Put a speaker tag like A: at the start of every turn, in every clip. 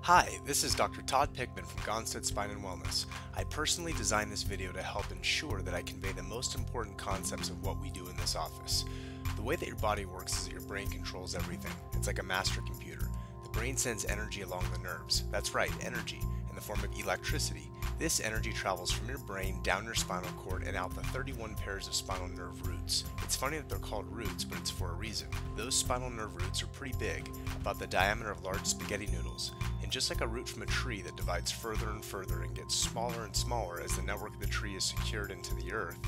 A: Hi, this is Dr. Todd Pickman from Gonstead Spine and Wellness. I personally designed this video to help ensure that I convey the most important concepts of what we do in this office. The way that your body works is that your brain controls everything. It's like a master computer. The brain sends energy along the nerves. That's right, energy, in the form of electricity. This energy travels from your brain down your spinal cord and out the 31 pairs of spinal nerve roots. It's funny that they're called roots, but it's for a reason. Those spinal nerve roots are pretty big, about the diameter of large spaghetti noodles. And just like a root from a tree that divides further and further and gets smaller and smaller as the network of the tree is secured into the earth,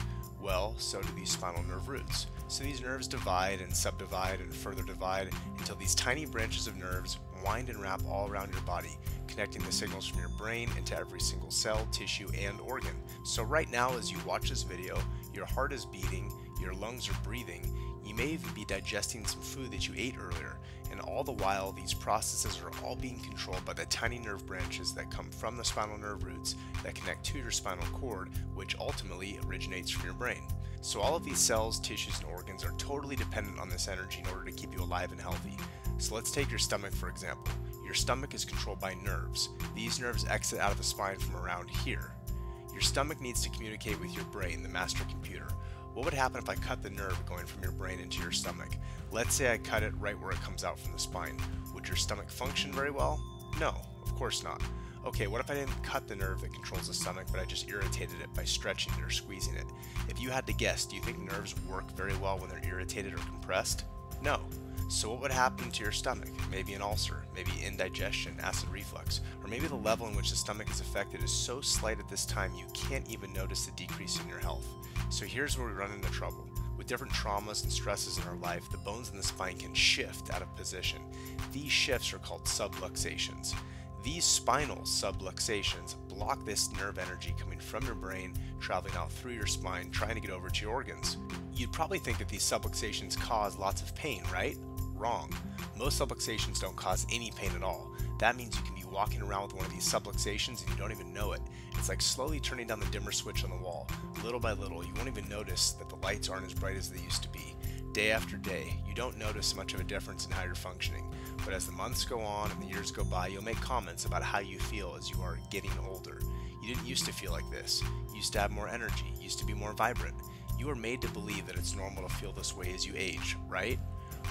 A: well, so do these spinal nerve roots. So these nerves divide and subdivide and further divide until these tiny branches of nerves wind and wrap all around your body, connecting the signals from your brain into every single cell, tissue, and organ. So right now, as you watch this video, your heart is beating, your lungs are breathing, you may even be digesting some food that you ate earlier, and all the while these processes are all being controlled by the tiny nerve branches that come from the spinal nerve roots that connect to your spinal cord, which ultimately originates from your brain. So all of these cells, tissues, and organs are totally dependent on this energy in order to keep you alive and healthy. So let's take your stomach for example. Your stomach is controlled by nerves. These nerves exit out of the spine from around here. Your stomach needs to communicate with your brain, the master computer. What would happen if I cut the nerve going from your brain into your stomach? Let's say I cut it right where it comes out from the spine. Would your stomach function very well? No, of course not. Okay, what if I didn't cut the nerve that controls the stomach, but I just irritated it by stretching it or squeezing it? If you had to guess, do you think nerves work very well when they're irritated or compressed? No. So what would happen to your stomach? Maybe an ulcer, maybe indigestion, acid reflux, or maybe the level in which the stomach is affected is so slight at this time you can't even notice the decrease in your health. So here's where we run into trouble. With different traumas and stresses in our life, the bones in the spine can shift out of position. These shifts are called subluxations. These spinal subluxations block this nerve energy coming from your brain, traveling out through your spine, trying to get over to your organs. You'd probably think that these subluxations cause lots of pain, right? Wrong. Most subluxations don't cause any pain at all. That means you can be walking around with one of these subluxations and you don't even know it. It's like slowly turning down the dimmer switch on the wall. Little by little, you won't even notice that the lights aren't as bright as they used to be. Day after day, you don't notice much of a difference in how you're functioning. But as the months go on and the years go by, you'll make comments about how you feel as you are getting older. You didn't used to feel like this. You used to have more energy, used to be more vibrant. You are made to believe that it's normal to feel this way as you age, right?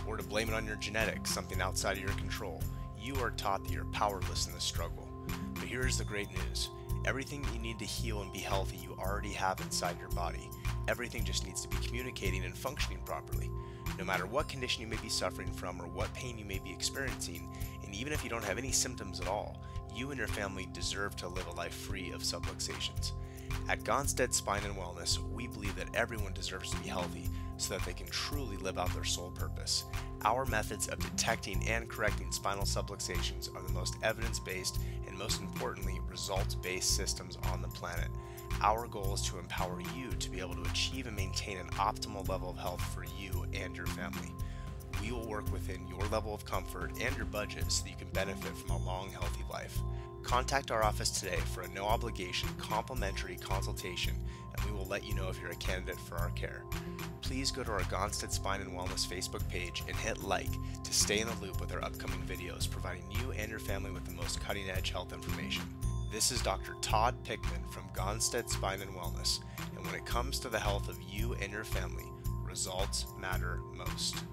A: Or to blame it on your genetics, something outside of your control. You are taught that you're powerless in this struggle. But here's the great news. Everything you need to heal and be healthy you already have inside your body. Everything just needs to be communicating and functioning properly. No matter what condition you may be suffering from or what pain you may be experiencing, and even if you don't have any symptoms at all, you and your family deserve to live a life free of subluxations. At Gonstead Spine and Wellness, we believe that everyone deserves to be healthy so that they can truly live out their sole purpose. Our methods of detecting and correcting spinal subluxations are the most evidence-based and most importantly, results-based systems on the planet. Our goal is to empower you to be able to achieve and maintain an optimal level of health for you and your family. We will work within your level of comfort and your budget so that you can benefit from a long, healthy life. Contact our office today for a no-obligation, complimentary consultation, and we will let you know if you're a candidate for our care. Please go to our Gonstead Spine and Wellness Facebook page and hit like to stay in the loop with our upcoming videos, providing you and your family with the most cutting-edge health information. This is Dr. Todd Pickman from Gonstead Spine and Wellness, and when it comes to the health of you and your family, results matter most.